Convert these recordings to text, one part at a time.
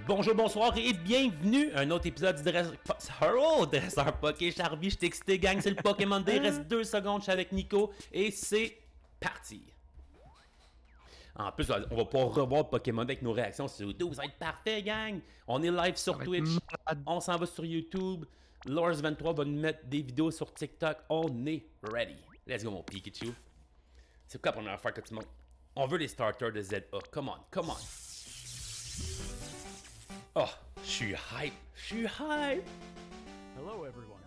Bonjour, bonsoir et bienvenue à un autre épisode du Dresseur Poké Charby. Je t'ai excité, gang, c'est le Pokémon Day. Il reste 2 secondes, je suis avec Nico et c'est parti. En plus, on va pouvoir revoir Pokémon avec nos réactions sur YouTube. Ça va être parfait, gang. On est live sur Twitch. On s'en va sur YouTube. Lors23 va nous mettre des vidéos sur TikTok. On est ready. Let's go, mon Pikachu. C'est quoi la première fois que tu montes? On veut les starters de ZA. Come on, come on. Oh, je suis hype. Je suis hype. Hello everyone.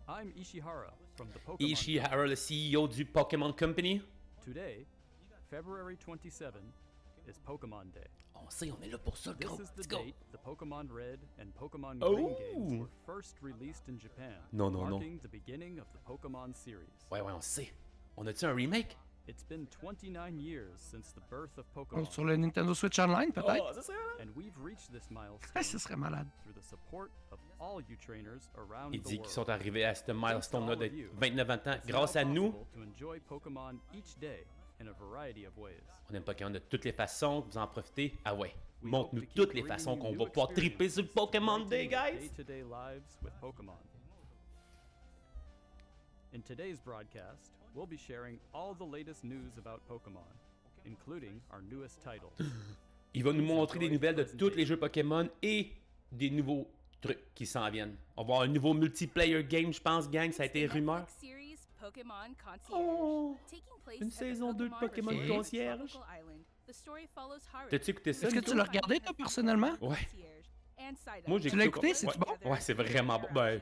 I'm Ishihara from the Pokemon. Ishihara, le CEO du Pokémon Company. Today, February 27, is Pokemon Day. On sait, on est là pour ça, gros. This is the Let's go. date the Pokemon Red and Pokemon Oh. Green games were first released in Japan, Non, non, non. marking the beginning of the Pokemon series. Ouais, on sait. On a-tu un remake? It's been 29 years since the birth of Pokemon, Sur le Nintendo Switch Online, peut-être? Oh, ça serait malade. and we've reached this Ah, milestone ce serait malade. through the support of all you trainers around Il the dit world. qu'ils sont arrivés à ce Thanks to milestone-là all de of you, 29 ans it's grâce now à nous. possible to enjoy Pokemon each day in a variety of ways. On aime Pokémon de toutes les façons. Vous en profitez. Ah ouais. We Montre-nous hope to keep toutes les bringing façons you qu'on new va pouvoir triper sur le experiences Pokémon to Day, brighten your guys. day-to-day lives with Pokemon. In today's broadcast, we'll be sharing all the latest news about Pokemon, including our newest title. Il va nous montrer des nouvelles de tous les jeux Pokémon et des nouveaux trucs qui s'en viennent. On va avoir un nouveau multiplayer game, je pense, gang. Ça a été rumeur. Oh, une saison 2 de Pokémon Concierge. T'as-tu écouté ça, Est-ce que Nico? tu l'as regardé, toi, personnellement? Ouais. Moi, j'ai Tu l'as écouté, c'est-tu ouais. bon? Ouais, c'est vraiment bon. Ben,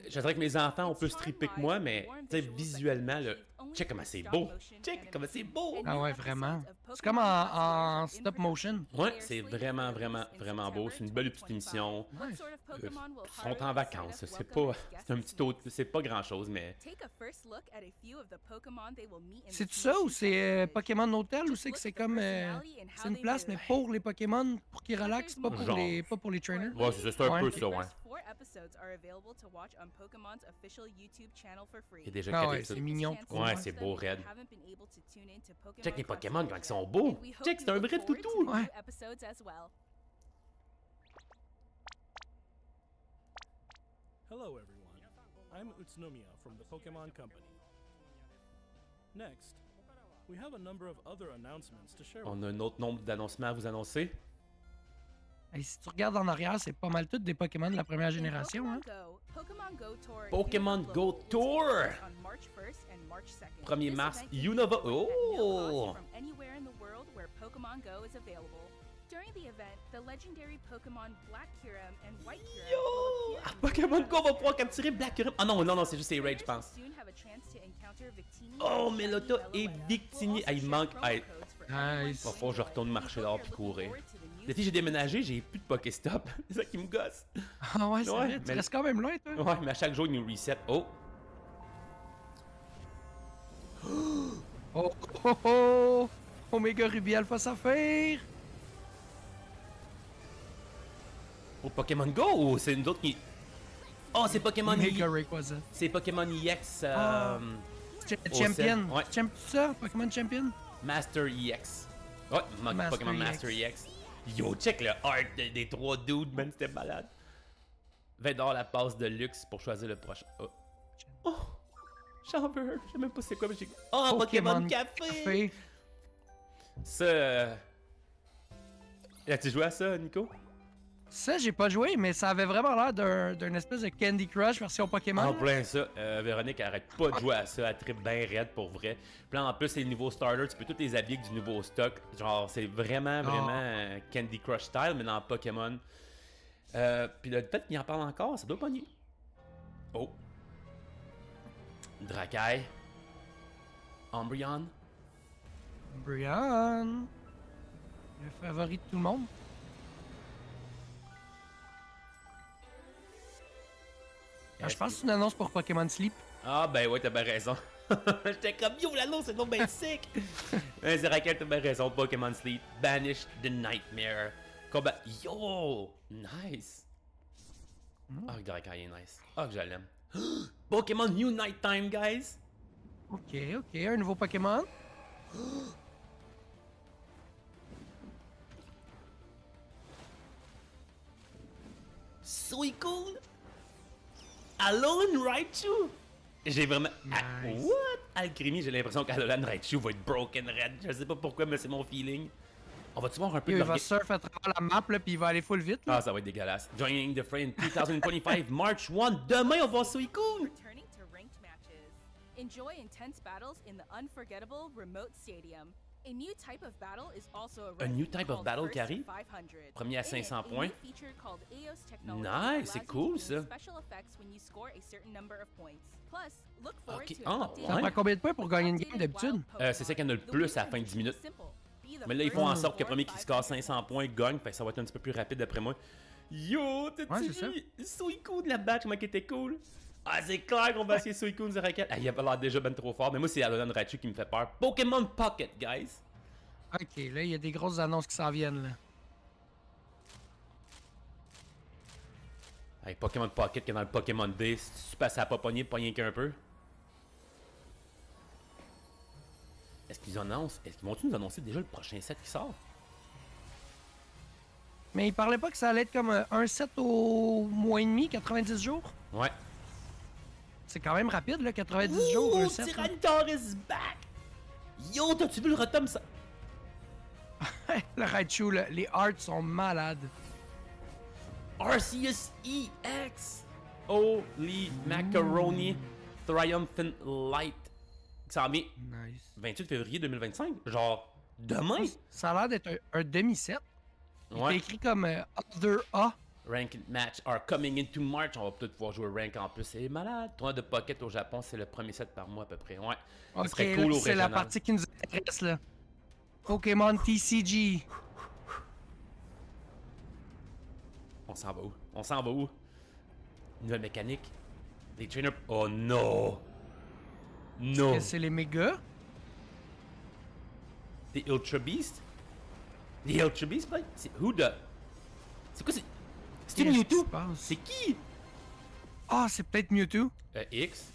je dirais que mes enfants ont plus trippé que moi, mais tu sais, visuellement, là, check comment c'est beau. Check comment c'est beau. Ah ouais, vraiment. C'est comme en stop motion. Ouais, c'est vraiment, vraiment, vraiment beau. C'est une belle petite émission. Ils sont en vacances. C'est pas, c'est un petit autre, c'est pas grand-chose, mais C'est ça ou c'est Pokémon Hotel ou c'est que c'est comme c'est une place mais pour les Pokémon pour qu'ils relaxent, pas pour Genre. pas pour les trainers. ouais, c'est un Ouais. peu ça, ouais. Il y a déjà Ah quatre ouais, épisodes. c'est mignon. Ouais, c'est beau, raide. Check les Pokémon quand ils sont beaux. Check, c'est un vrai toutou. Ouais. Hello everyone, I'm Utsunomiya from the Pokemon Company. Next, we have a number of other announcements to share with On a un autre nombre d'annoncements à vous annoncer. Et si tu regardes en arrière, c'est pas mal toutes des Pokémon de la première génération, hein. Pokémon Go Tour! 1er mars, Unova. Oh! During the event, the legendary Pokemon Black Kyurem and White Kyurem Yo! will Ah, appear in Pokémon the Go va pouvoir capturer Black Kyurem. Ah non, non, non, c'est juste les Rage, je pense. Soon have a chance to encounter Victini Oh, and Melota Shiny et Meloetta. Victini. We'll Ah, il also manque. share Ah, promo codes for everyone Nice. va falloir que je retourne marcher dehors puis courir. forward to the new L'été, j'ai déménagé, j'ai plus de Pokéstop. C'est ça qui me gosse. Ah ouais, c'est Ouais, vrai, tu mais- restes quand même loin, toi. Ouais, mais à chaque jour, il nous reset. Oh! Oh oh oh! Omega Ruby Alpha Saphir! Oh, Pokémon Go ou c'est une autre qui. Oh, c'est Pokémon Omega Rayquaza. C'est Pokémon EX Champion. Ouais. Ça, Pokémon Champion? Master EX. Ouais, Master Pokémon EX. Master EX. Yo, check le art des trois dudes, man, c'était malade. 20$ la passe de luxe pour choisir le prochain. Oh, oh j'en veux. Je sais même pas c'est quoi, mais j'ai. Oh, Pokémon Café! Ça. As-tu joué à ça, Nico? Ça, j'ai pas joué, mais ça avait vraiment l'air d'un espèce de Candy Crush version Pokémon. En là. plein ça. Véronique arrête pas de jouer à ça. Elle tripe bien raide pour vrai. Puis là, en plus, les nouveaux starters, tu peux tous les habiller avec du nouveau stock. Genre, c'est vraiment, vraiment Candy Crush style, mais dans Pokémon. Puis le fait qu'il en parle encore, ça doit pogner. Oh. Dracaille. Umbreon. Brian. Le favori de tout le monde. Ah, je pense que c'est une annonce pour Pokémon Sleep. Ah, ben ouais, t'as bien raison. J'étais comme yo, l'annonce, c'est donc ben sick. C'est Raquel, t'as bien raison. Pokémon Sleep. Banish the Nightmare. Combat. Yo! Nice. Ah, Dracaille est nice. Ah, que je l'aime. Pokémon New Nighttime, guys. Ok, ok. Un nouveau Pokémon. Suicune! Alolan Raichu! J'ai vraiment... Nice. What? Alcremie, j'ai l'impression qu'Alolan Raichu va être broken red. Je sais pas pourquoi, mais c'est mon feeling. On va-tu voir un peu Il de va surf à travers la map, là, puis il va aller full vite. Là. Ah, ça va être dégueulasse. Joining the fray in 2025, March 1. Demain, on va voir Suicune! Returning to ranked matches. Enjoy intense battles in the unforgettable remote stadium. A new type of battle is also A new type of called battle First qui arrive? 500. Premier à In it, 500 a points. new feature called Eos technology Nice, c'est allows you cool, to gain ça. special effects when you score a certain number of points. Plus, look forward Ok, to ah, an updated Ça ouais. prend combien de points pour gagner une game updated d'habitude? wild C'est ça qu'il y en a le Pokémon. plus à la fin de 10 minutes. Mais là, ils font en sorte que le premier qui score 500 points gagne. Fait que ça va être un petit peu plus rapide d'après moi. Yo, t'as-tu Ouais, c'est vu Suicune la batch, comment qu'il était cool? Ah, c'est clair qu'on va essayer Suicune sur Raquel. Ah, il a pas l'air déjà ben trop fort. Mais moi, c'est Alolan Raichu qui me fait peur. Pokémon Pocket, guys. Ok, là, il y a des grosses annonces qui s'en viennent, là. Hey, Pokémon Pocket qui est dans le Pokémon Day. Si tu passes à pas pogner qu'un peu. Est-ce qu'ils annoncent? Est-ce qu'ils vont-tu nous annoncer déjà le prochain set qui sort? Mais il parlait pas que ça allait être comme un set au mois et demi, 90 jours? Ouais. C'est quand même rapide, là, 90 jours, un set. là. Tyranitar is back! Yo, t'as-tu vu le retom ça? Le Raichu, là, les arts sont malades. Arceus EX! Holy macaroni Triumphant Light. Ça en vient Nice. 28 février 2025? Genre, demain? Ça a l'air d'être un demi-set. Il Ouais. est écrit comme Other A. Ranked match are coming into March. On va peut-être pouvoir jouer rank en plus. C'est malade. Tournoi de Pocket au Japon, c'est le premier set par mois à peu près. Ouais. Ça Ok, serait là, cool au c'est la régional. partie qui nous intéresse, là. Pokémon TCG. On s'en va où? On s'en va où? Nouvelle mécanique? Des trainers... Oh non! Non! C'est les mégas. Des Ultra Beast? Des Ultra Beast, peut-être? C'est who the... C'est quoi, c'est... C'est Qu'est-ce qui Mewtwo? se passe? C'est qui? Ah, c'est peut-être Mewtwo. X?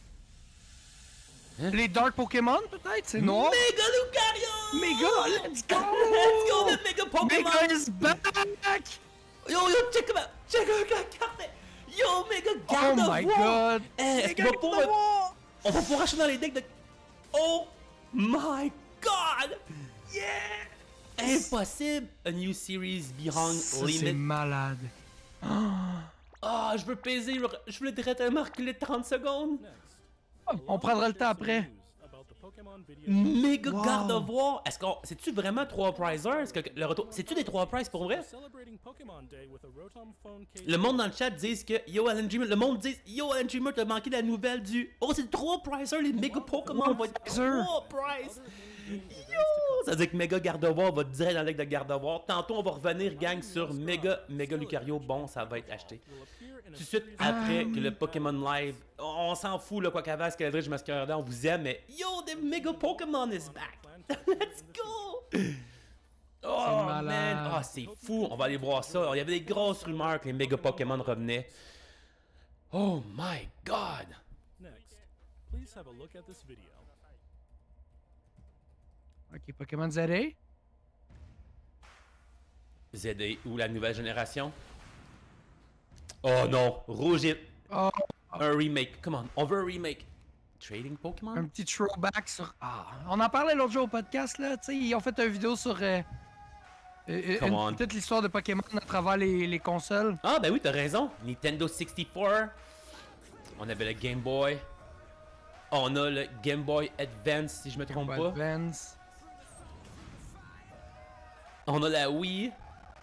Les Dark Pokémon, peut-être? C'est noir. Mega Lucario! Mega, let's go! Let's go, le Mega Pokémon! Mega is back! Yo, check him out! Check him out! Yo, Mega Oh Gardevoir! my god! Eh, est-ce qu'on va pouvoir... On va pouvoir acheter dans les decks de... Oh my god! Yeah! Impossible! A new series beyond Ça, c'est limit. malade. Ah, je veux peser, je voulais tellement reculer 30 secondes. On prendra le temps après. Méga Wow. Gardevoir! Est-ce qu'on... C'est-tu vraiment 3 prizers? Est-ce que le retour... C'est-tu des 3 prizes pour vrai? Le monde dans le chat dit que Yo Alan Dreamer, le monde dit Yo Alan Dreamer, t'as manqué la nouvelle du. Oh, c'est 3 prizers, les méga Pokémon vont être prizer. 3 prizes! Yo! Ça veut dire que Méga Gardevoir va direct dans le deck de Gardevoir. Tantôt, on va revenir, gang, sur Méga Lucario. Bon, ça va être acheté. Tout de suite après que le Pokémon Live, on s'en fout, là, quoi qu'avant, ce qu'Eldridge Masquerada, on vous aime, mais Yo, the Méga Pokémon is back! Let's go! Oh malade. man! Ah, c'est fou! On va aller voir ça. Il y avait des grosses rumeurs que les méga Pokémon revenaient. Oh my god! Next, please have a look at this video. Ok, Pokémon ZA. ZA ou la nouvelle génération? Oh non! Rouge et... Oh, Un remake. Come on, on veut un remake. Trading Pokémon? un petit throwback sur. Ah, on en parlait l'autre jour au podcast, là. Tu sais, ils ont fait une vidéo sur Come on. toute l'histoire de Pokémon à travers les consoles. Ah ben oui, t'as raison. Nintendo 64. On avait le Game Boy. On a le Game Boy Advance, si je me trompe pas. Advance. On a la Wii,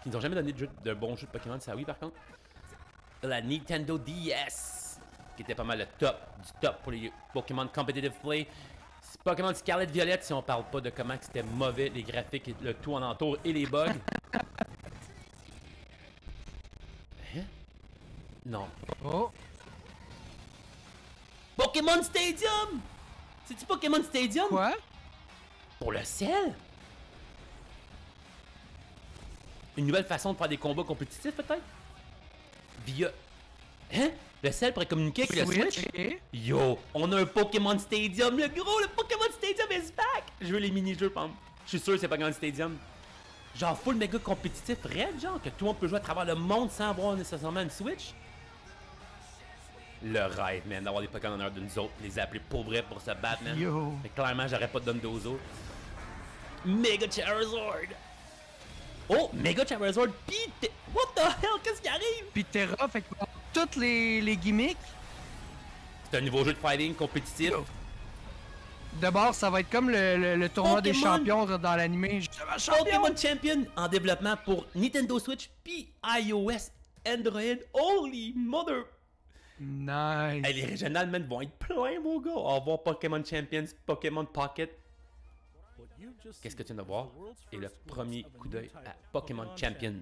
qui nous ont jamais donné de bons jeux de Pokémon, c'est la Wii par contre. La Nintendo DS, qui était pas mal le top du top pour les Pokémon Competitive Play. C'est Pokémon Scarlet Violet, si on parle pas de comment c'était mauvais, les graphiques, le tout en entour et les bugs. Hein? Non. Oh, Pokémon Stadium! C'est-tu Pokémon Stadium? quoi? Pour le sel? Une nouvelle façon de faire des combats compétitifs, peut-être? Via... Hein? Le sel pourrait communiquer avec le Switch? ok. Yo, on a un Pokémon Stadium, le gros, le Pokémon Stadium is back! Je veux les mini-jeux, pam. Je suis sûr que c'est Pokémon Stadium. Genre full méga compétitif, raide, genre, que tout le monde peut jouer à travers le monde sans avoir nécessairement une Switch. Le rêve, man, d'avoir des Pokémon en honneur de nous autres, les appeler pour vrai pour se battre, man. Yo. Mais clairement, j'aurais pas de Dondozo. Mega Charizard! Oh, Mega Charizard, pis what the hell, qu'est-ce qui arrive? Puis Terra, fait que toutes les gimmicks, C'est un nouveau jeu de fighting compétitif. Yo. de base, ça va être comme le tournoi des Pokémon. champions dans l'anime. Justement, champion! Pokémon Champion en développement pour Nintendo Switch puis iOS, Android. Holy mother! Nice. Hey, les régionales, man, vont être pleins, mon gars. On va voir Pokémon Champions, Pokémon Pocket. Qu'est-ce que tu viens de voir? Et le premier coup d'œil à Pokémon Champion.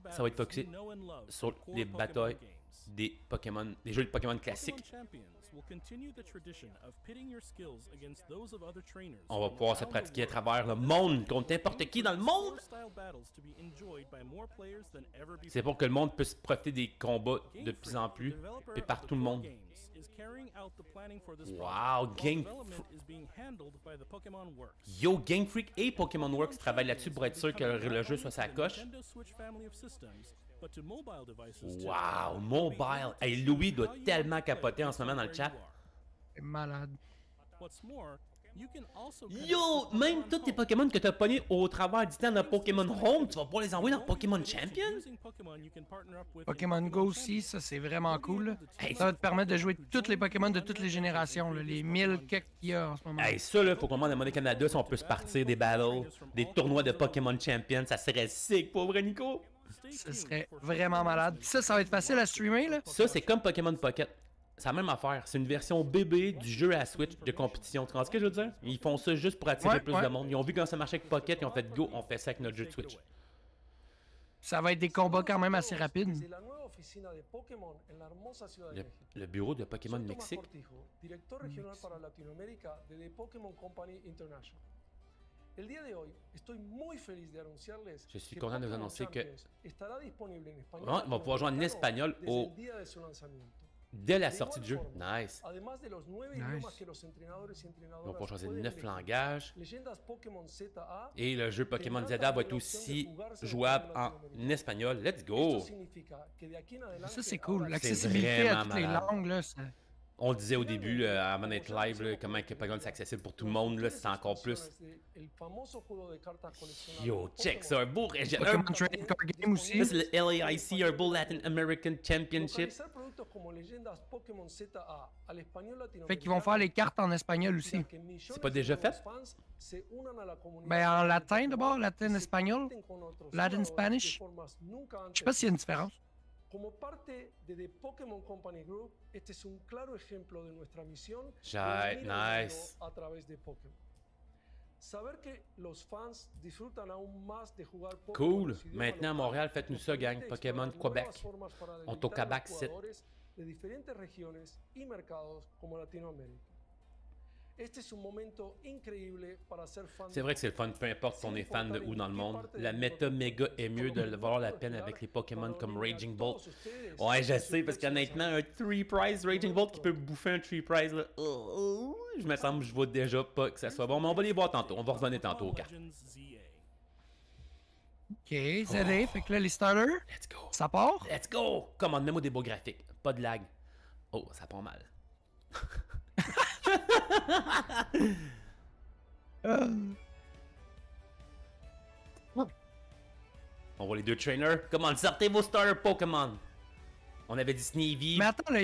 Ça va être focusé sur les batailles des Pokémon, des jeux de Pokémon classiques. On va pouvoir se pratiquer à travers le monde contre n'importe qui dans le monde. C'est pour que le monde puisse profiter des combats de plus en plus et par tout le monde. Wow, Yo, Game Freak et Pokémon Works travaillent là-dessus pour être sûr que le jeu soit sa coche. Wow, mobile. Hey, Louis doit tellement capoter en ce moment dans le chat. C'est malade. Yo, même tous tes Pokémon que t'as pognés au travers du temps de Pokémon Home, tu vas pouvoir les envoyer dans Pokémon Champion? Pokémon Go aussi, ça c'est vraiment cool. Là. Hey, Ça va te permettre de jouer tous les Pokémon de toutes les générations, là, les 1000 quelques qu'il y a en ce moment. Hey, ça là, faut qu'on demande à Money Canada si on peut se partir des battles, des tournois de Pokémon Champion, ça serait sick, pauvre Nico. Ce serait vraiment malade. Puis ça va être facile à streamer, là. Ça, c'est comme Pokémon Pocket. C'est la même affaire. C'est une version bébé du jeu à Switch de compétition. Tu comprends ce que je veux dire? Ils font ça juste pour attirer plus de monde. Ils ont vu comment ça marchait avec Pocket, ils ont fait go, on fait ça avec notre jeu de Switch. Ça va être des combats quand même assez rapides. Le bureau de Pokémon Mexique. Je suis content de vous annoncer que on va pouvoir jouer en espagnol dès la sortie du jeu. Nice. Nice. On va pouvoir choisir 9 langages. Et le jeu Pokémon ZA va être aussi jouable en espagnol. Let's go! Ça, c'est cool. C'est L'accessibilité à vraiment toutes les malade. langues, là, ça... On le disait au début, là, avant d'être live, là, comment que Pokémon c'est accessible pour tout le monde, là, c'est encore plus. Yo, check ça, un beau régional. Pokémon Trading Card Game aussi. Ça, c'est le LAIC, un beau Latin American Championship. Fait qu'ils vont faire les cartes en espagnol aussi. C'est pas déjà fait? Ben, en latin d'abord, latin espagnol, latin Spanish. Je sais pas s'il y a une différence. Como parte de The Pokémon Company Group, este es un claro ejemplo de nuestra misión Nice. a través de Pokémon. Saber que los fans disfrutan aún más de jugar Pokémon Cool. en su idioma Maintenant à local Montréal, faites-nous ça, gang. permite Pokémon explorar Québec. nuevas formas para On est au deleitar a Québec, los c'est- jugadores de diferentes regiones y mercados como Latinoamérica. Este es un momento increíble para ser fan C'est vrai que c'est le fun, peu importe si on est fan de où dans le monde. La méta méga est mieux de le valoir la peine avec les Pokémon comme Raging Bolt. Ouais, je sais, parce qu'honnêtement, un 3-prize Raging Bolt qui peut bouffer un 3-prize, là, je me semble que je vois déjà pas que ça soit bon. Mais on va les voir tantôt, on va revenir tantôt au cas. Ok, ZA, fait que là, les starters, Let's go! ça part. Let's go! Come on, mets-moi des beaux graphiques. Pas de lag. Oh, ça prend mal. On voit les deux trainers. Comment sortez vos starter Pokémon? On avait dit Sneevy. Mais attends, là,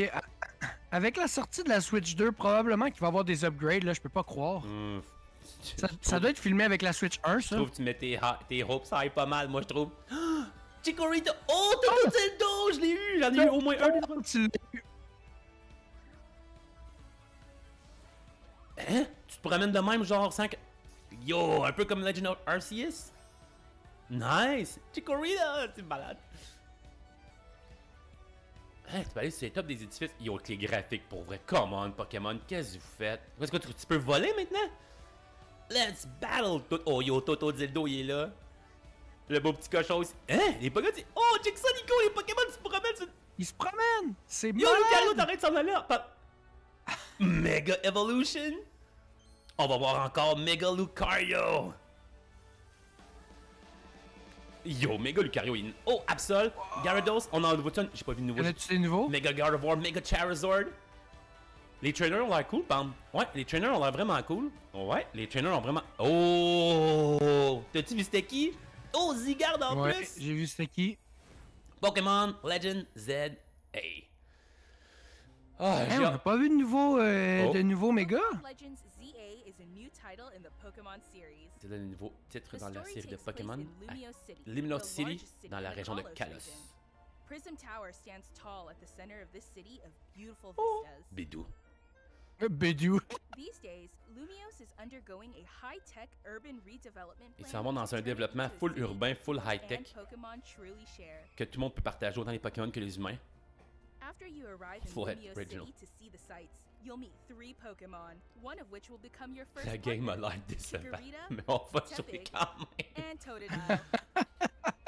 avec la sortie de la Switch 2, probablement qu'il va y avoir des upgrades, là, je peux pas croire. Ça doit être filmé avec la Switch 1, Je ça. trouve que tu mets tes hopes high pas mal, moi je trouve. Chikorita! Oh, Toto Zeldo! Je l'ai eu! J'en ai eu au moins un des trois. Tu l'as eu. Hein? Tu te promènes de même, genre 5. Yo, un peu comme Legend of Arceus? Nice! Chikorita! C'est malade. Hein, tu peux aller sur les tops des édifices. Yo, avec les graphiques pour vrai. Come on, Pokémon, qu'est-ce que vous faites? Est-ce que tu peux voler maintenant? Let's battle! Oh, yo, Toto Zeldo, il est là. Le beau petit cochon aussi. Hein? Les Pokémon, oh, check ça, Nico! Les Pokémon se promènent sur... Il se promène! C'est Yo, malade! Lucario, t'arrêtes de s'en aller! Mega Evolution! On va voir encore Mega Lucario! Yo, Mega Lucario. Oh, Absol. Gyarados. On en voit un. J'ai pas vu de nouveau. Y en a-tu des nouveaux? Mega Gardevoir, Mega Charizard. Les trainers ont l'air cool, Pam. Ouais, les trainers ont l'air vraiment cool. Ouais, les trainers ont vraiment... Oh! T'as-tu vu c'était qui? Oh, Zygarde en Ouais, plus! j'ai vu c'était qui. Pokémon Legend Z. Hey. Ah, Hey, j'ai on n'a hâte. pas vu de nouveau, Oh. de nouveau méga? Legends ZA is a new title in the Pokemon series. C'est le nouveau titre The dans la story série de takes place Pokémon. in à Lumiose City, Lumiose the City, largest city dans la in the région de Kalos Kalos. region. Prism Tower stands tall at the center of this city of beautiful Oh, vistas. Bidou. Bédou. These days, Lumiose is undergoing a high-tech urban redevelopment Ils plan s'en vont dans to un turn it développement into a full city urbain, full and high-tech, Pokémon truly share. que tout le monde peut partager, autant les Pokémon que les humains. After you arrive in Full head Lumiose original. City to see the sights, you'll meet 3 Pokémon, one of which will become your first La game a partner, l'air décevant, Chikorita, mais on va jouer Tepig, quand même. and Totodile.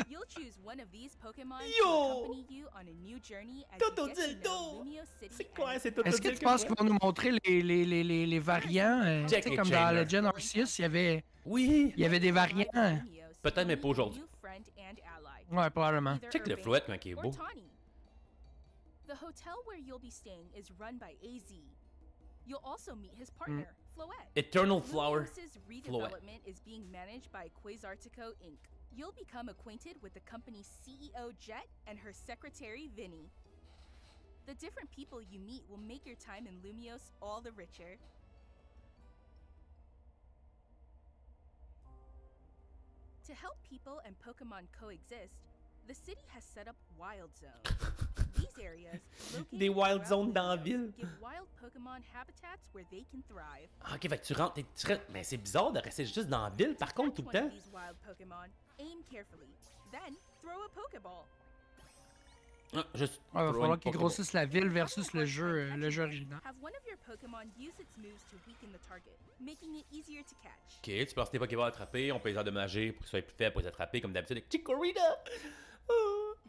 You'll choose one of these Pokémon Yo! to accompany you on a new journey as you get to know Totodile! Lumiose City C'est quoi, and c'est its tout? Est-ce que tu penses qu'ils vont nous montrer les variants? Tu Check sais, les comme dans trainers. Legend Arceus, Oui! il y avait des variants. Peut-être, mais pas aujourd'hui. Ouais, probablement. Check le flouette quand il est beau. The hotel where you'll be staying is run by AZ. You'll also meet his partner, Floette. Eternal Flower. Lumiose's redevelopment is being managed by Quasartico Inc. You'll become acquainted with the company's CEO Jet and her secretary Vinny. The different people you meet will make your time in Lumiose all the richer. To help people and Pokemon coexist, the city has set up wild zones. These areas, located Des wild throughout zones dans la Lumiose, ville. give wild Pokemon habitats where they can thrive. Ah, ok, fait que tu rentres, mais c'est bizarre de rester juste dans la ville, par contre, tout le Catch one temps. of these wild Pokemon, aim carefully, then throw a Pokeball. Ah, juste. Ouais, va throw falloir une qu'ils Pokéball. grossissent la ville versus le jeu original. Have one of your Pokemon use its moves to weaken the target, making it easier to catch. Ok, tu passes tes Pokéballs à attraper, on peut les endommager pour qu'ils soient plus faibles pour les attraper, comme d'habitude avec Chikorita. Ah.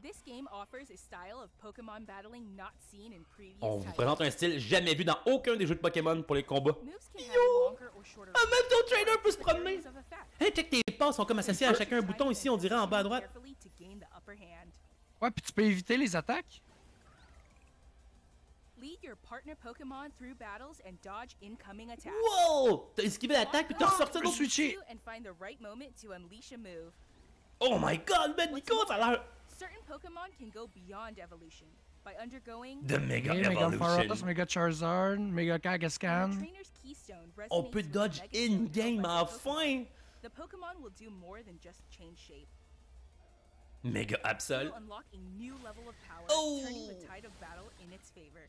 This game offers a style of Pokemon battling not seen in previous On vous titles. présente un style jamais vu dans aucun des jeux de Pokémon pour les combats. Moves can have a longer or shorter Ah, même ton trainer peut se range, promener! areas of effect. Hey, check tes passes sont comme associés à chacun un bouton ici, on dirait en bas à droite. Carefully to gain the upper hand. Ouais, puis tu peux éviter les attaques. Lead your partner Pokemon through battles and dodge incoming attacks. Wow! T'as esquivé l'attaque puis t'as ressorti peux l'autre. switcher. And find the right moment to unleash a move. Oh my god, man, Nico, ça a l'air. Certain Pokemon can go beyond evolution by undergoing The Mega Okay, Mega Faros, Evolution. Mega Charizard, Mega when a Kangaskhan. trainer's keystone On resonates peut with dodge the Megastone in-game held by the Pokemon. enfin! The Pokemon will do more than just change shape. Mega Absol. You'll unlock a new level of power, Oh. turning the tide of battle in its favor.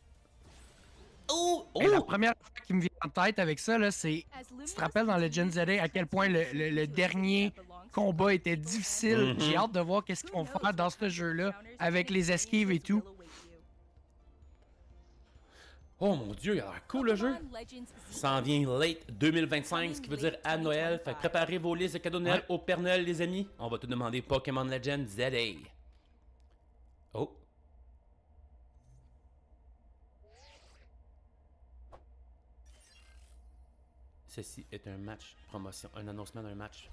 Oh! Et la Oh! première affaire qui me vient en tête avec ça, là, c'est. As Tu Lumiose te rappelles dans Legends continues ZA à to quel point le transform into a dernier city that belongs to combat était people and difficile. Mhm. J'ai hâte de voir qu'est-ce qu'ils vont faire dans ce jeu-là avec les esquives et tout. Oh mon dieu, il a l'air cool le jeu! Ça en vient late 2025, ce qui veut dire à Noël. Fait que préparez vos listes de cadeaux de Noël au Père Noël, les amis. On va tout demander Pokémon Legends ZA. Oh! Ceci est un match promotion, un annoncement d'un match.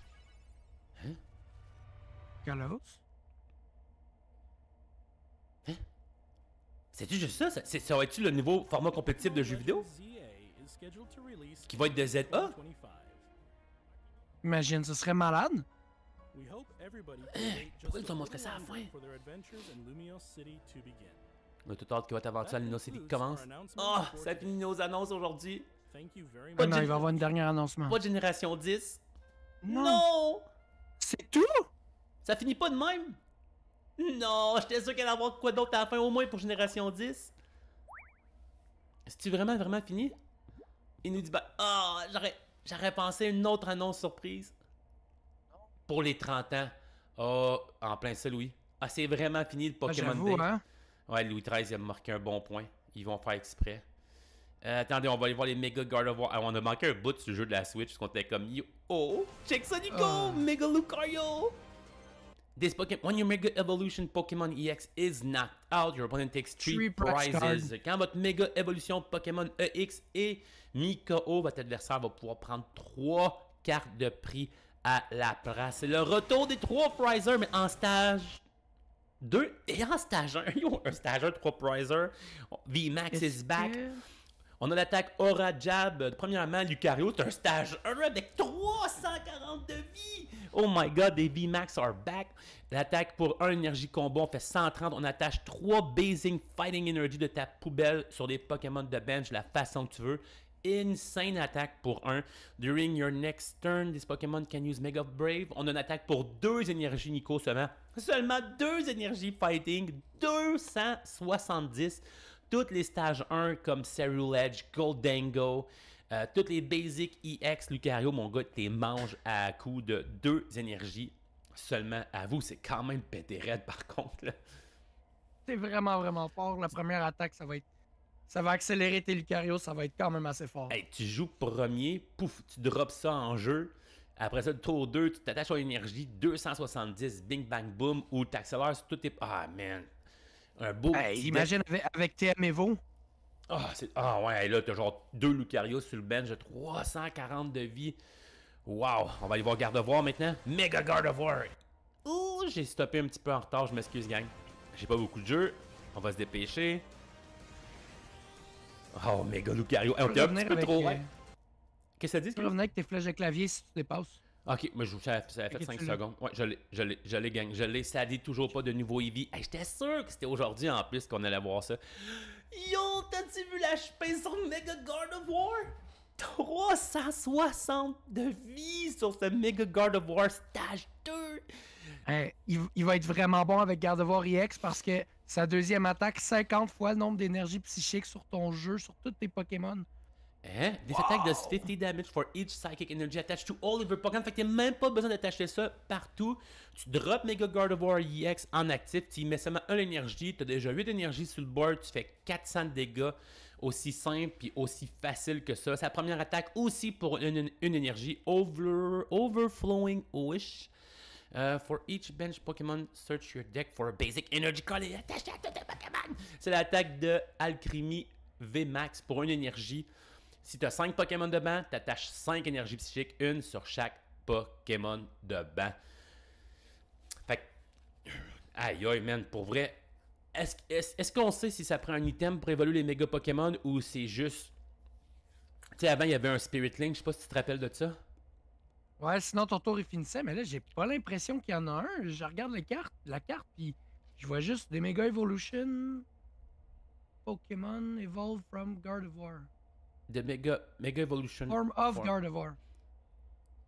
Hein? Kalos. C'est-tu juste ça? Ça va être-tu le nouveau format compétitif de jeux vidéo? Qui va être de ZA? Imagine, ce serait malade. pourquoi ils ont montré ça à la fin? On a tout hâte que votre aventure à Lumiose City commence. Oh, ça finit nos annonces aujourd'hui. Ah non, il va y avoir une dernière annoncement. Pas de génération 10. Non. Non! C'est tout? Ça finit pas de même? Non, j'étais sûr qu'elle allait avoir quoi d'autre à la fin, au moins pour génération 10. C'est-tu vraiment fini? Il nous dit, bah, ah, j'aurais pensé à une autre annonce surprise. Pour les 30 ans. Oh, en plein ça, Louis. Ah, c'est vraiment fini le Ah, Pokémon j'avoue, Day. hein? Ouais, Louis XIII, il a marqué un bon point. Ils vont faire exprès. Attendez, on va aller voir les Mega Gardevoir. Ah, on a manqué un bout de ce jeu de la Switch, parce qu'on était comme, yo, oh, check ça, Nico! Mega Lucario! This Pokemon, when your Mega Evolution Pokemon EX is knocked out, your opponent takes 3 Three prize prizes. cards. Quand votre Mega Evolution Pokémon EX est mis KO, votre adversaire va pouvoir prendre 3 cartes de prix à la place. C'est le retour des 3 prizers, mais en stage 2 et en stage 1. Yo, un stage 1, 3 prizers. VMAX is back. On a l'attaque Aura Jab. Premièrement, Lucario, c'est un stage 1 avec 340 de vie. Oh my god, les VMAX are back. L'attaque pour 1 énergie combo, on fait 130. On attache 3 Basing Fighting Energy de ta poubelle sur des Pokémon de bench, la façon que tu veux. Insane attaque pour 1. During your next turn, this Pokémon can use Mega Brave. On a une attaque pour 2 énergies, Nico, seulement. Seulement 2 énergies Fighting. 270. Toutes les stages 1 comme Ceruledge, Goldango, toutes les basic EX, Lucario, mon gars, tu les manges à coup de 2 énergies seulement. À vous, c'est quand même pété raide par contre. Là. C'est vraiment, vraiment fort. La première attaque, ça va accélérer tes Lucario, ça va être quand même assez fort. Hey, tu joues premier, pouf, tu drops ça en jeu. Après ça, le tour 2, tu t'attaches à l'énergie, 270, bing bang boom, ou tu accélères sur tous tes... Ah, man! Un beau imagine avec TM Evo. Ah ouais, là, t'as genre 2 Lucario sur le bench de 340 de vie. Wow! On va aller voir Gardevoir maintenant. Mega Gardevoir! Ouh, j'ai stoppé un petit peu en retard, je m'excuse, gang. J'ai pas beaucoup de jeu. On va se dépêcher. Oh, Mega Lucario. Hey, on était un petit peu trop loin. Qu'est-ce que ça dit? Tu peux revenir avec tes flèches de clavier si tu dépasses. Ok, moi ça a fait 5 secondes. Ouais, je l'ai gagné. Je l'ai, ça dit toujours pas de nouveau Eevee. Hey, j'étais sûr que c'était aujourd'hui en plus qu'on allait voir ça. Yo, t'as-tu vu l'HP sur Mega Gardevoir? 360 de vie sur ce Mega Gardevoir stage 2. Hey, il va être vraiment bon avec Gardevoir EX parce que sa deuxième attaque, 50 fois le nombre d'énergie psychique sur ton jeu, sur tous tes Pokémon. Hein? This attack does 50 damage for each psychic energy attached to all of your Pokémon. Fait que t'as même pas besoin d'attacher ça partout. Tu drops Mega Gardevoir EX en actif, tu y mets seulement 1 énergie, t'as déjà 8 énergies sur le board, tu fais 400 de dégâts. Aussi simple et aussi facile que ça. Sa première attaque aussi pour une énergie Overflowing Wish. For each bench Pokémon, search your deck for a basic energy card et attache à tous tes Pokémon. C'est l'attaque de Alcremie VMAX pour une énergie. Si tu as 5 Pokémon de banc, tu attaches 5 énergies psychiques, une sur chaque Pokémon de banc. Fait que, aïe aïe man, pour vrai, est-ce qu'on sait si ça prend un item pour évoluer les méga Pokémon ou c'est juste... Tu sais, avant il y avait un Spirit Link, je sais pas si tu te rappelles de ça. Ouais, sinon ton tour il finissait, mais là j'ai pas l'impression qu'il y en a un. Je regarde la carte, puis je vois juste des Mega Evolution. Pokémon Evolve from Gardevoir. De Mega Evolution. Form of Gardevoir.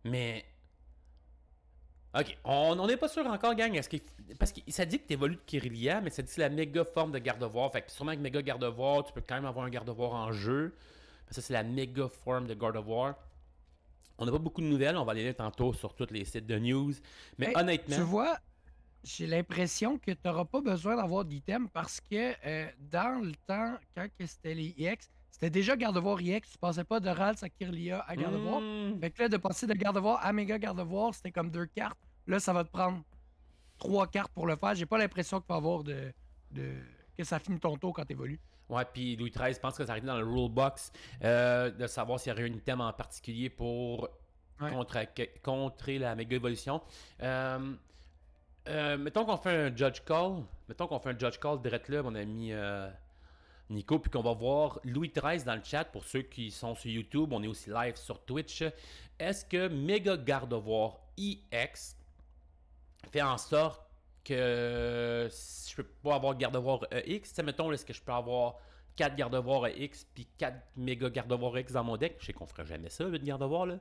Mais... Ok, on n'est pas sûr encore, gang. Parce que ça dit que tu évolues de Kirlia, mais ça dit que c'est la méga forme de Gardevoir. Fait que sûrement avec méga Gardevoir, tu peux quand même avoir un Gardevoir en jeu. Ça, c'est la méga forme de Gardevoir. On n'a pas beaucoup de nouvelles. On va aller lire tantôt sur tous les sites de news. Mais hey, honnêtement... Tu vois, j'ai l'impression que tu n'auras pas besoin d'avoir d'items parce que dans le temps, quand c'était les EX, c'était déjà Gardevoir EX. Tu passais pas de Ralts à Kirlia à Gardevoir. Fait que là, de passer de Gardevoir à Méga Gardevoir, c'était comme 2 cartes. Là, ça va te prendre 3 cartes pour le faire. J'ai pas l'impression qu'il va y avoir que ça finit ton tour quand tu évolues. Ouais, puis Louis XIII pense que ça arrive dans le rule box de savoir s'il y aurait un item en particulier pour contrer la méga évolution. Mettons qu'on fait un judge call. Direct là, mon ami Nico, puis qu'on va voir Louis XIII dans le chat pour ceux qui sont sur YouTube. On est aussi live sur Twitch. Est-ce que Mega Gardevoir EX fait en sorte que je peux pas avoir Gardevoir EX? Mettons, est-ce que je peux avoir 4 Gardevoir EX puis 4 Mega Gardevoir EX dans mon deck? Je sais qu'on ferait jamais ça, 8 Gardevoir, là.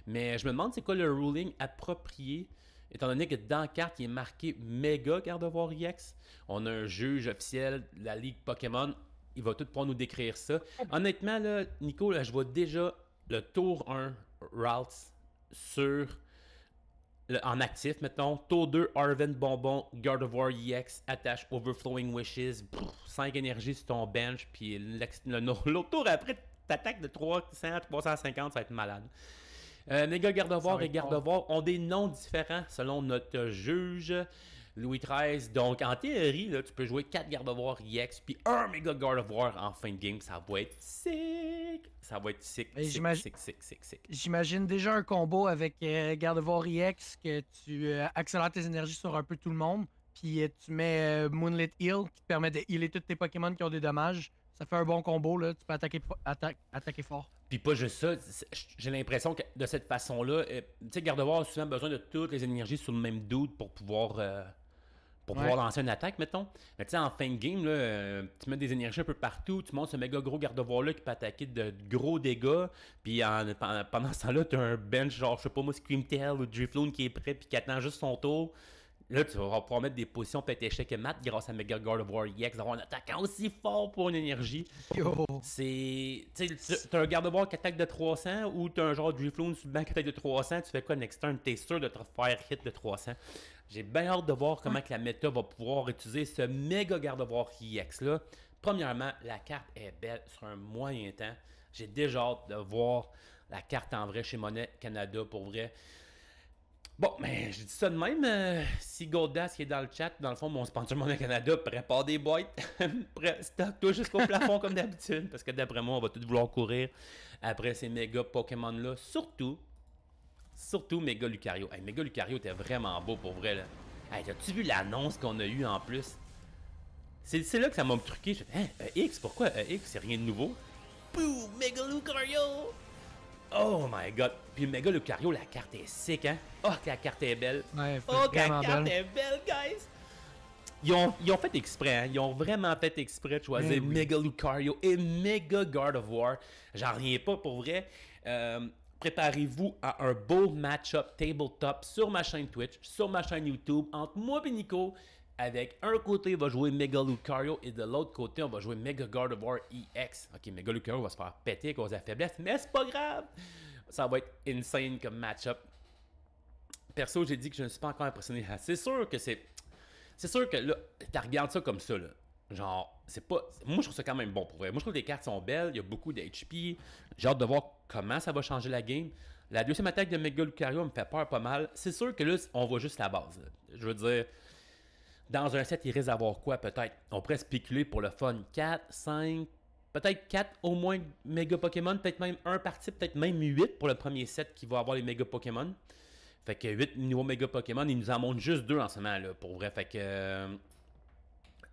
Mais je me demande c'est quoi le ruling approprié, étant donné que dans la carte, il est marqué Mega Gardevoir EX. On a un juge officiel de la Ligue Pokémon. Il va tout pouvoir nous décrire ça. Honnêtement, là, Nico, là, je vois déjà le tour 1 Ralts en actif, mettons. Tour 2, Arven Bonbon, Gardevoir EX, attache Overflowing Wishes, 5 énergies sur ton bench, puis l'autre tour après, t'attaques de 300, 350, ça va être malade. Mega Gardevoir et Gardevoir ont des noms différents selon notre juge. Louis XIII. Donc, en théorie, là, tu peux jouer 4 Gardevoir EX puis un méga Gardevoir en fin de game. Ça va être sick. Ça va être sick, Et sick. J'imagine déjà un combo avec Gardevoir EX que tu accélères tes énergies sur un peu tout le monde. Puis tu mets Moonlit Heal qui te permet de healer tous tes Pokémon qui ont des dommages. Ça fait un bon combo, là. Tu peux attaquer fort. Puis pas juste ça, j'ai l'impression que de cette façon-là, tu sais, Gardevoir a souvent besoin de toutes les énergies sur le même dude pour pouvoir lancer une attaque, mettons. Mais tu sais, en fin de game, là, tu mets des énergies un peu partout, tu montes ce méga gros Gardevoir-là qui peut attaquer de gros dégâts, puis pendant ce temps-là, tu as un bench, genre, je sais pas moi, Screamtail ou Drifloon qui est prêt, puis qui attend juste son tour. Là, tu vas pouvoir mettre des positions peut-être échec et mat grâce à Mega Gardevoir EX, d'avoir un attaquant aussi fort pour une énergie. Yo. C'est. Tu sais, t'as un Gardevoir qui attaque de 300 ou t'as un genre Drifloon sur le banc qui attaque de 300, tu fais quoi next turn? T'es sûr de te faire hit de 300. J'ai bien hâte de voir comment que la méta va pouvoir utiliser ce méga Gardevoir EX là. Premièrement, la carte est belle sur un moyen temps. J'ai déjà hâte de voir la carte en vrai chez Monnaie Canada pour vrai. Bon, mais je dis ça de même. Si Goldas qui est dans le chat, dans le fond, mon sponsor Monnaie Canada prépare des boîtes. Stock-toi jusqu'au plafond comme d'habitude. Parce que d'après moi, on va tous vouloir courir après ces méga Pokémon-là. Surtout Méga Lucario. Hey, Méga Lucario était vraiment beau pour vrai. Là. Hey, t'as-tu vu l'annonce qu'on a eue en plus? C'est là que ça m'a truqué. Je fais, X, pourquoi X? C'est rien de nouveau. Boum! Méga Lucario! Oh my god! Puis Méga Lucario, la carte est sick, hein? Oh, que la carte est belle! Ouais, Oh, que la vraiment carte belle. est belle, guys! Ils ont fait exprès, hein? Ils ont vraiment fait exprès de choisir oui. Méga Lucario et Méga Gardevoir. J'en reviens pas pour vrai. Préparez-vous à un beau match-up tabletop sur ma chaîne Twitch, sur ma chaîne YouTube, entre moi et Nico. Avec un côté, il va jouer Méga Lucario et de l'autre côté, on va jouer Méga Gardevoir EX. Ok, Méga Lucario va se faire péter à cause de la faiblesse, mais c'est pas grave. Ça va être insane comme match-up. Perso, j'ai dit que je ne suis pas encore impressionné. C'est sûr que là, tu regardes ça comme ça, là. Genre, c'est pas. Moi, je trouve ça quand même bon pour vrai. Moi, je trouve que les cartes sont belles, il y a beaucoup d'HP. J'ai hâte de voir comment ça va changer la game. La deuxième attaque de Méga Lucario me fait peur pas mal. C'est sûr que là, on voit juste la base. Là. Je veux dire. Dans un set, il risque d'avoir quoi peut-être? On pourrait spéculer pour le fun. 4, 5, peut-être 4 au moins méga Pokémon, peut-être même un parti, peut-être même 8 pour le premier set qui va avoir les méga Pokémon. Fait que 8 nouveaux méga Pokémon, il nous en montre juste 2 en ce moment, là, pour vrai. Fait que.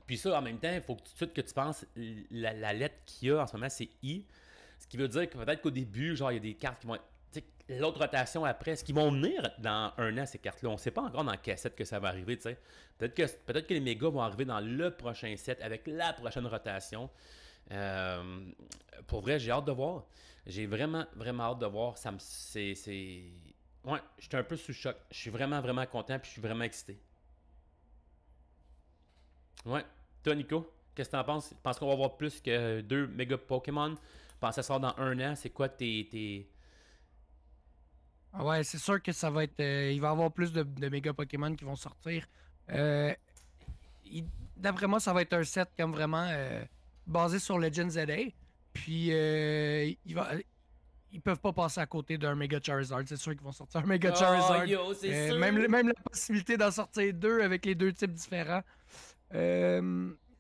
Puis ça, en même temps, il faut que tout de suite que tu penses, la lettre qu'il y a en ce moment, c'est I. Ce qui veut dire que peut-être qu'au début, genre, il y a des cartes qui vont être. L'autre rotation après, est-ce qu'ils vont venir dans un an, ces cartes-là? On ne sait pas encore dans quel set que ça va arriver, tu sais. Peut-être que les mégas vont arriver dans le prochain set avec la prochaine rotation. Pour vrai, j'ai hâte de voir. J'ai vraiment, vraiment hâte de voir. Ouais, j'étais un peu sous choc. Je suis vraiment, vraiment content puis je suis vraiment excité. Ouais. Toi, Nico, qu'est-ce que t'en penses? Tu penses qu'on va avoir plus que 2 méga Pokémon? Tu penses que ça sort dans un an? C'est quoi tes... Ah ouais, c'est sûr que ça va être. Il va y avoir plus de méga Pokémon qui vont sortir. D'après moi, ça va être un set comme vraiment basé sur Legends ZA. Puis ils peuvent pas passer à côté d'un méga Charizard. C'est sûr qu'ils vont sortir un méga Charizard. Yo, c'est sûr. Même la possibilité d'en sortir 2 avec les 2 types différents.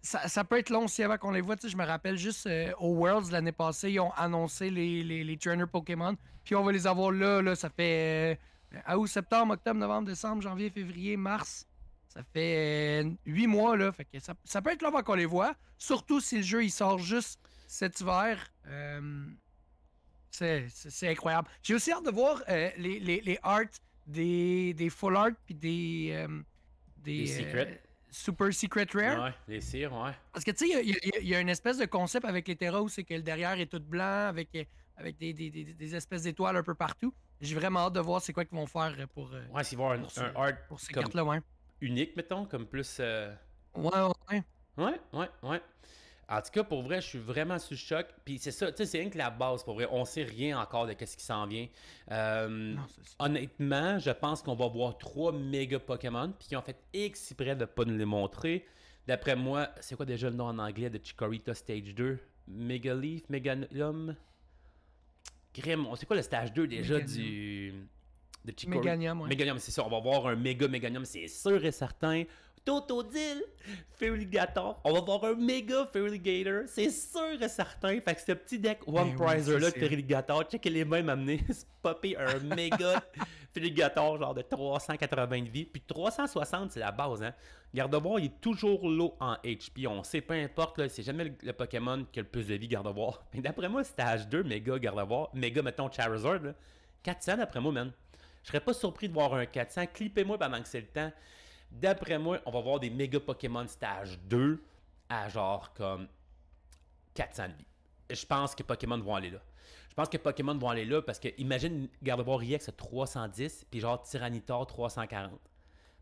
Ça peut être long aussi avant qu'on les voit. Tu sais, je me rappelle juste au Worlds l'année passée, ils ont annoncé les trainers Pokémon. Puis on va les avoir là ça fait août, septembre, octobre, novembre, décembre, janvier, février, mars. Ça fait 8 mois là. Fait que ça peut être long avant qu'on les voit. Surtout si le jeu il sort juste cet hiver. C'est incroyable. J'ai aussi hâte de voir les arts des full art puis des secrets. Super Secret Rare. Ouais, les cires, ouais. Parce que tu sais, il y a une espèce de concept avec les Terra où c'est que le derrière est tout blanc avec des espèces d'étoiles un peu partout. J'ai vraiment hâte de voir c'est quoi qu'ils vont faire pour. Ouais, s'il va y avoir un art pour ces comme cartes-là, ouais. unique, mettons, comme plus. Ouais. Ouais. En tout cas, pour vrai, je suis vraiment sous choc. Puis c'est ça, tu sais, c'est rien que la base, pour vrai. On sait rien encore de ce qui s'en vient. Non, c'est ça. Honnêtement, je pense qu'on va voir 3 méga Pokémon, puis qui ont fait exprès de ne pas nous les montrer. D'après moi, c'est quoi déjà le nom en anglais de Chikorita Stage 2? Megaleaf, Meganium? Grim, c'est quoi le stage 2 déjà de Chikorita? Meganium, ouais. Meganium, c'est ça. On va voir un méga Meganium, c'est sûr et certain. Totodile, Feraligatr. On va voir un méga Feraligatr, c'est sûr et certain. Fait que ce petit deck One Prizer là de Feraligatr, check les mains m'amener, c'est popé un méga Feraligatr genre de 380 de vie. Puis 360, c'est la base, hein. Gardevoir, il est toujours low en HP. On sait, peu importe, là, c'est jamais le Pokémon qui a le plus de vie, Gardevoir. Mais d'après moi, stage 2, méga Gardevoir, méga, mettons, Charizard, là, 400 d'après moi, man. Je serais pas surpris de voir un 400. Clippez-moi pendant que c'est le temps. D'après moi, on va voir des méga Pokémon stage 2 à genre comme 400 de vie. Je pense que Pokémon vont aller là. Je pense que Pokémon vont aller là parce que imagine Gardevoir EX à 310 puis genre Tyranitar 340.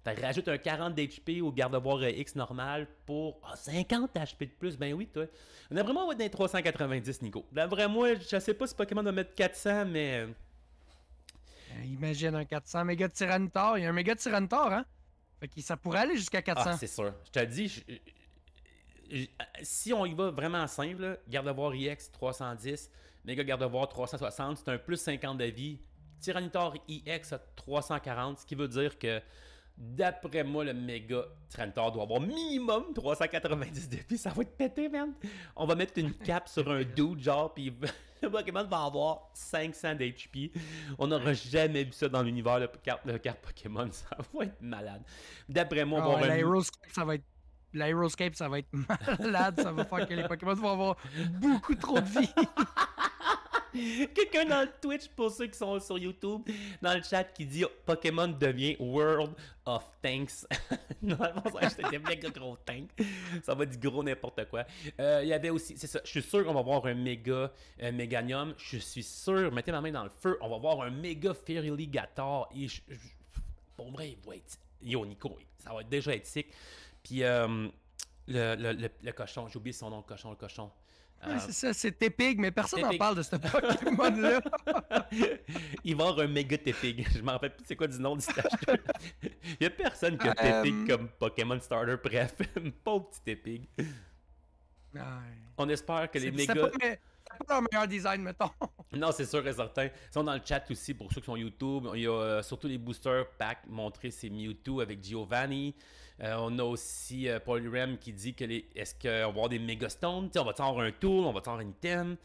Fait que rajoute un 40 d'HP au Gardevoir X normal pour 50 HP de plus. Ben oui, toi. On a vraiment, on va être dans les 390, Nico. D'après moi, je sais pas si Pokémon va mettre 400, mais... Imagine un 400 méga Tyranitar. Il y a un méga Tyranitar, hein? Fait que ça pourrait aller jusqu'à 400. Ah, c'est sûr. Je te dis, si on y va vraiment simple, là, Gardevoir EX 310, méga Gardevoir 360, c'est un plus 50 de vie. Tyranitar EX à 340, ce qui veut dire que d'après moi, le méga Tyranitar doit avoir minimum 390 de vie. Ça va être pété, man. On va mettre une cape sur un dude, genre, puis le Pokémon va avoir 500 d'HP. On n'aura jamais vu ça dans l'univers, le carte Pokémon. Ça va être malade. D'après moi, on va avoir L'Aeroscape, ça va être malade. Ça va faire que les Pokémon vont avoir beaucoup trop de vie. Quelqu'un dans le Twitch, pour ceux qui sont sur YouTube, dans le chat, qui dit Pokémon devient World of Tanks. Normalement, ça va acheter des méga gros tanks. Ça va être du gros n'importe quoi. Il y avait aussi, c'est ça, je suis sûr qu'on va voir un méga Meganium. Je suis sûr, mettez ma main dans le feu, on va voir un méga Feraligatr. Et pour vrai, il va être. Yo, Nico, ça va déjà être sick. Puis le cochon, j'ai oublié son nom, le cochon. Ouais, c'est ça, c'est Tepig, mais personne n'en parle de ce Pokémon-là. Il va y avoir un méga Tepig. Je me rappelle plus c'est quoi du nom du stage 2. Il n'y a personne qui a Tepig comme Pokémon Starter. Bref, pauvre petit Tepig. Ouais. On espère que les méga... C'est pas leur meilleur design, mettons. Non, c'est sûr et certain. Ils sont dans le chat aussi pour ceux qui sont YouTube. Il y a surtout les booster packs montrés, c'est Mewtwo avec Giovanni. On a aussi Polyrem qui dit que est-ce qu'on va avoir des Mega Stones? On va avoir un tool, on va avoir un item.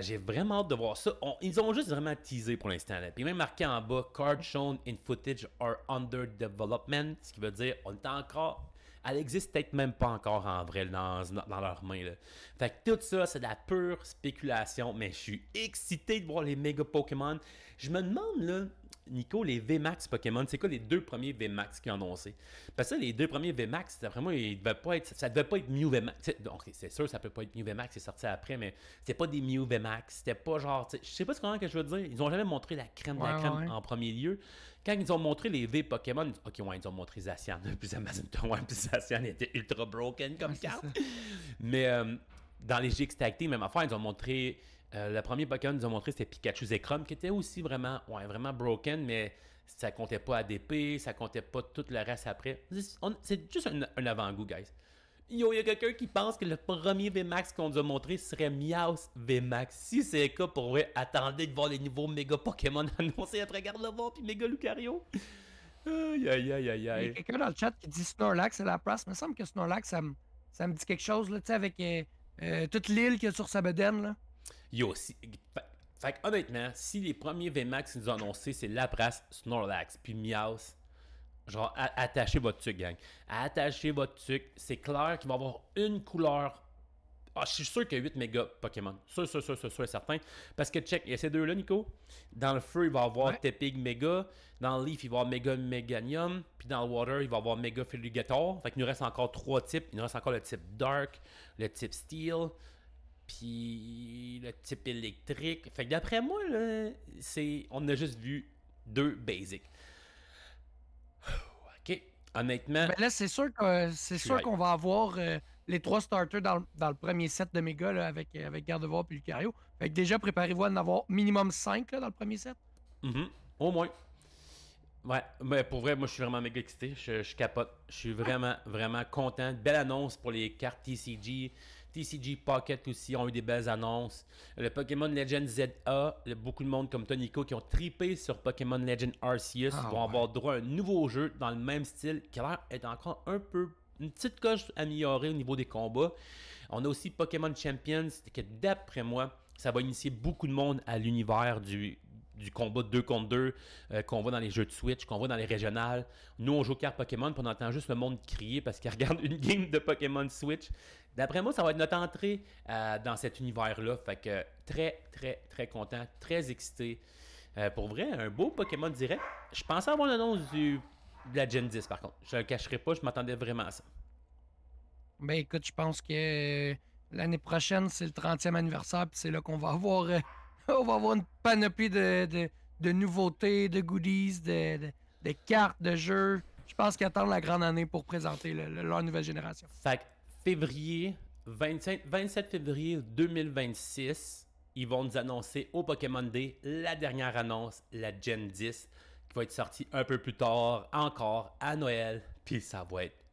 J'ai vraiment hâte de voir ça. Ils ont juste vraiment teasé pour l'instant. Puis même marqué en bas, Cards shown in footage are under development. Ce qui veut dire on est encore... Elle existe peut-être même pas encore en vrai dans leurs mains. Là. Fait que tout ça, c'est de la pure spéculation. Mais je suis excité de voir les méga Pokémon. Je me demande, là, Nico, les VMAX Pokémon, c'est quoi les deux premiers VMAX qu'ils ont annoncé? Parce que les deux premiers VMAX, d'après moi, ça devait pas être Mew VMAX. Donc, c'est sûr, ça peut pas être Mew VMAX, c'est sorti après, mais c'était pas des Mew VMAX. C'était pas genre. Je sais pas comment que je veux dire. Ils ont jamais montré la crème de la crème en premier lieu. Quand ils ont montré les V Pokémon, ok, ouais, ils ont montré Zacian. Puis Zacian était ultra broken comme carte. Mais dans les GX Tag Team, même affaire, ils ont montré. Le premier Pokémon qu'ils ont montré, c'était Pikachu Zekrom, qui était aussi vraiment broken, mais ça comptait pas ADP, ça comptait pas tout le reste après. C'est juste un avant-goût, guys. Yo, il y a quelqu'un qui pense que le premier VMAX qu'on nous a montré serait Meowth VMAX. Si c'est le cas, pour vrai, attendez de voir les nouveaux méga Pokémon annoncés après Gardevoir puis méga Lucario. Aïe, aïe, aïe, aïe, aïe. Il y a quelqu'un dans le chat qui dit Snorlax, c'est la place. Il me semble que Snorlax, ça me dit quelque chose, là, tu sais, avec toute l'île qu'il y a sur sa bedaine, là. Yo, fait que honnêtement, si les premiers VMAX nous ont annoncé, c'est Lapras, Snorlax, puis Meowth, genre, attachez votre truc, gang. Attachez votre truc. C'est clair qu'il va y avoir une couleur. Ah, je suis sûr qu'il y a 8 méga Pokémon. Sûr et certain. Parce que, check, il y a ces deux-là, Nico. Dans le feu, il va y avoir Tepig Mega. Dans le Leaf, il va y avoir Mega Meganium. Puis dans le Water, il va y avoir Mega Feraligatr. Fait qu'il nous reste encore 3 types. Il nous reste encore le type Dark, le type Steel, puis le type électrique. Fait que d'après moi, là, on a juste vu 2 basics. OK. Honnêtement... Ben là, c'est sûr qu'on va avoir les 3 starters dans le premier set de méga là, avec Gardevoir et Lucario. Fait que déjà, préparez-vous à en avoir minimum 5 là, dans le premier set. Au moins. Ouais, mais pour vrai, moi, je suis vraiment méga excité. Je capote. Je suis vraiment, vraiment content. Belle annonce pour les cartes TCG. TCG Pocket aussi ont eu des belles annonces. Le Pokémon Legend ZA, il y a beaucoup de monde comme toi, Nico, qui ont trippé sur Pokémon Legend Arceus, vont avoir droit à un nouveau jeu dans le même style, qui a l'air d'être encore une petite coche améliorée au niveau des combats. On a aussi Pokémon Champions, que d'après moi, ça va initier beaucoup de monde à l'univers du combat 2 contre 2 qu'on voit dans les jeux de Switch, qu'on voit dans les régionales. Nous, on joue aux cartes Pokémon, puis on entend juste le monde crier parce qu'il regarde une game de Pokémon Switch. D'après moi, ça va être notre entrée dans cet univers-là. Fait que très, très, très content, très excité. Pour vrai, un beau Pokémon direct. Je pensais avoir l'annonce de la Gen 10, par contre. Je ne le cacherai pas, je m'attendais vraiment à ça. Ben écoute, je pense que l'année prochaine, c'est le 30e anniversaire, puis c'est là qu'on va avoir, on va avoir une panoplie de nouveautés, de goodies, de cartes, de jeux. Je pense qu'ils attendent la grande année pour présenter leur nouvelle génération. Fait que 27 février 2026, ils vont nous annoncer au Pokémon Day la dernière annonce, la Gen 10, qui va être sortie un peu plus tard, encore à Noël, puis ça va être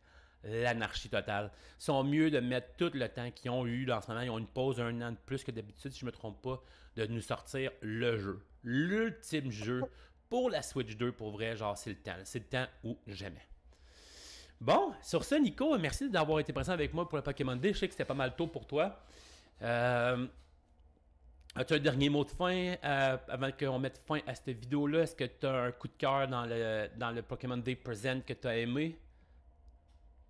l'anarchie totale. Ils sont mieux de mettre tout le temps qu'ils ont eu. En ce moment, ils ont une pause d'un an de plus que d'habitude, si je ne me trompe pas, de nous sortir le jeu. L'ultime jeu pour la Switch 2, pour vrai, genre c'est le temps. C'est le temps ou jamais. Bon, sur ce, Nico, merci d'avoir été présent avec moi pour le Pokémon Day. Je sais que c'était pas mal tôt pour toi. As-tu un dernier mot de fin avant qu'on mette fin à cette vidéo-là? Est-ce que tu as un coup de cœur dans le Pokémon Day Present que tu as aimé?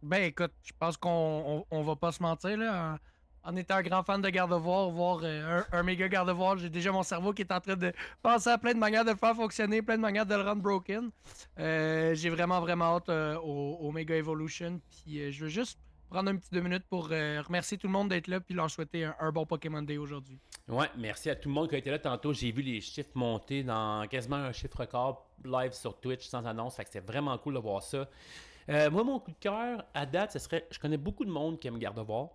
Ben écoute, je pense qu'on va pas se mentir là. En étant un grand fan de Gardevoir, voir un méga Gardevoir, j'ai déjà mon cerveau qui est en train de penser à plein de manières de le faire fonctionner, plein de manières de le rendre broken. J'ai vraiment hâte au Mega Evolution. Puis je veux juste prendre un petit 2 minutes pour remercier tout le monde d'être là puis leur souhaiter un bon Pokémon Day aujourd'hui. Ouais, merci à tout le monde qui a été là tantôt. J'ai vu les chiffres monter dans quasiment un chiffre record live sur Twitch sans annonce. Fait que c'était vraiment cool de voir ça. Moi, mon coup de cœur, à date, ce serait... Je connais beaucoup de monde qui aime Gardevoir.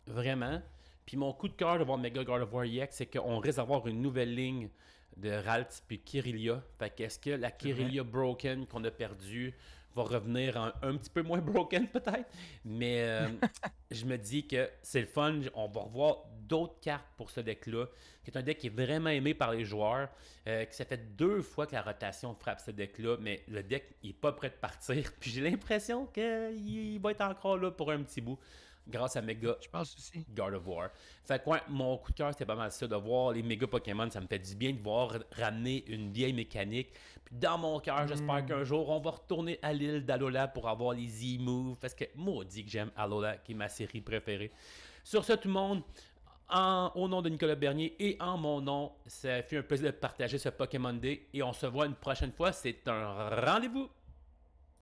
Vraiment. Puis mon coup de cœur de voir Mega Gardevoir EX, c'est qu'on risque d'avoir une nouvelle ligne de Ralts puis Kirlia. Fait que est-ce que la Kirlia Broken qu'on a perdue va revenir un petit peu moins broken peut-être? Mais je me dis que c'est le fun. On va revoir d'autres cartes pour ce deck-là, qui est un deck qui est vraiment aimé par les joueurs. Que ça fait 2 fois que la rotation frappe ce deck-là, mais le deck il n'est pas prêt de partir. Puis j'ai l'impression qu'il va être encore là pour un petit bout. Grâce à Mega Gardevoir. Fait que ouais, mon coup de cœur, c'était pas mal ça. De voir les méga Pokémon, ça me fait du bien de voir ramener une vieille mécanique. Puis dans mon cœur, j'espère qu'un jour, on va retourner à l'île d'Alola pour avoir les Z-Moves. Parce que maudit que j'aime Alola, qui est ma série préférée. Sur ce, tout le monde, au nom de Nicolas Bernier et en mon nom, ça fait un plaisir de partager ce Pokémon Day. Et on se voit une prochaine fois. C'est un rendez-vous.